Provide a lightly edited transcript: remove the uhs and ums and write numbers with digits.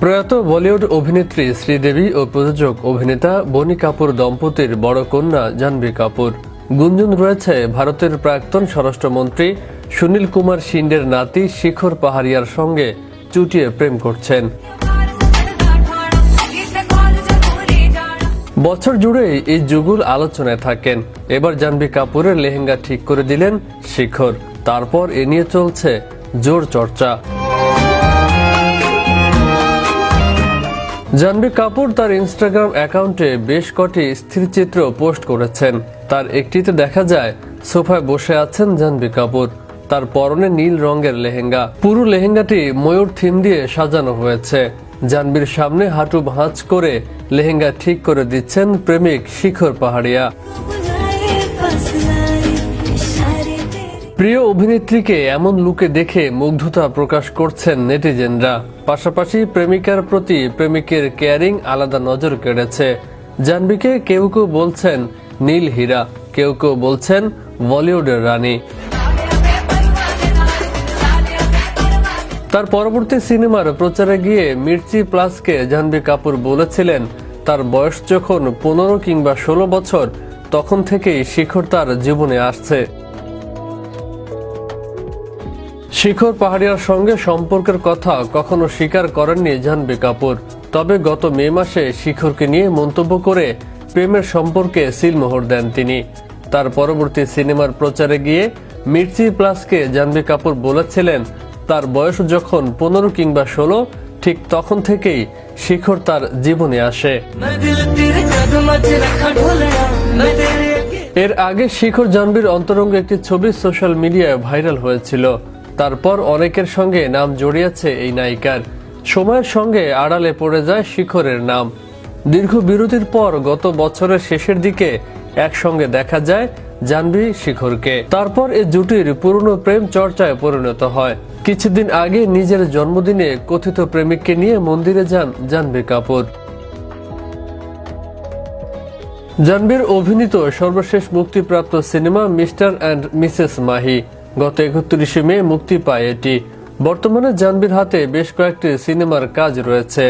প্রয়াত বলিউড অভিনেত্রী শ্রীদেবী ও প্রযোজক অভিনেতা বনি কাপুর দম্পতির বড় কন্যা জাহ্নবী কাপুর। গুঞ্জন রয়েছে ভারতের প্রাক্তন স্বরাষ্ট্রমন্ত্রী সুনীল কুমার শিন্ডের নাতি শিখর পাহাড়িয়ার সঙ্গে চুটিয়ে প্রেম করছেন। বছর জুড়ে এই যুগল আলোচনায় থাকেন। এবার জাহ্নবী কাপুরের লেহেঙ্গা ঠিক করে দিলেন শিখর। তারপর এ নিয়ে চলছে জোর চর্চা। জাহ্নবী কাপুর তার ইনস্টাগ্রাম অ্যাকাউন্টে বেশ কটি স্থিরচিত্র পোস্ট করেছেন। তার একটিতে দেখা যায় সোফায় বসে আছেন জাহ্নবী কাপুর। তার পরনে নীল রঙের লেহেঙ্গা। পুরো লেহেঙ্গাটি ময়ূর থিম দিয়ে সাজানো হয়েছে। জাহ্নবীর সামনে হাঁটু ভাঁজ করে লেহেঙ্গা ঠিক করে দিচ্ছেন প্রেমিক শিখর পাহাড়িয়া। প্রিয় অভিনেত্রীকে এমন লুকে দেখে মুগ্ধতা প্রকাশ করছেন নেটিজেনরা। পাশাপাশি প্রেমিকার প্রতি প্রেমিকের কেয়ারিং আলাদা নজর কেড়েছে। জাহ্নবীকে কেউ কেউ বলছেন নীল হীরা, কেউ কেউ বলছেন বলিউডের রানী। তার পরবর্তী সিনেমার প্রচারে গিয়ে মির্চি প্লাসকে জাহ্নবী কাপুর বলেছিলেন তার বয়স যখন 15 কিংবা 16 বছর তখন থেকেই শিখর তার জীবনে আসছে। শিখর পাহাড়িয়ার সঙ্গে সম্পর্কের কথা কখনো স্বীকার করেননি জাহ্নবী কাপুর। তবে গত মে মাসে শিখরকে নিয়ে মন্তব্য করে প্রেমের সম্পর্কে সিলমোহর দেন তিনি। তার পরবর্তী সিনেমার প্রচারে গিয়ে মির্চি প্লাসকে জাহ্নবী কাপুর বলেছিলেন তার বয়স যখন 15 কিংবা 16 ঠিক তখন থেকেই শিখর তার জীবনে আসে। এর আগে শিখর জাহ্নবীর অন্তরঙ্গ একটি ছবি সোশ্যাল মিডিয়ায় ভাইরাল হয়েছিল। তারপর অনেকের সঙ্গে নাম জড়িয়েছে এই নায়িকার। সময়ের সঙ্গে আড়ালে পড়ে যায় শিখরের নাম। দীর্ঘ বিরতির পর গত বছরের শেষের দিকে একসঙ্গে দেখা যায় জাহ্নবী শিখরকে। তারপর এই জুটির পুরনো প্রেম চর্চায় পরিণত হয়। কিছুদিন আগে নিজের জন্মদিনে কথিত প্রেমিককে নিয়ে মন্দিরে যান জাহ্নবী কাপুর। জাহ্নবীর অভিনীত সর্বশেষ মুক্তিপ্রাপ্ত cinema mister and Mrs Mahi. গত 31 মে মুক্তি পায় এটি। বর্তমানে জাহ্নবীর হাতে বেশ কয়েকটি সিনেমার কাজ রয়েছে।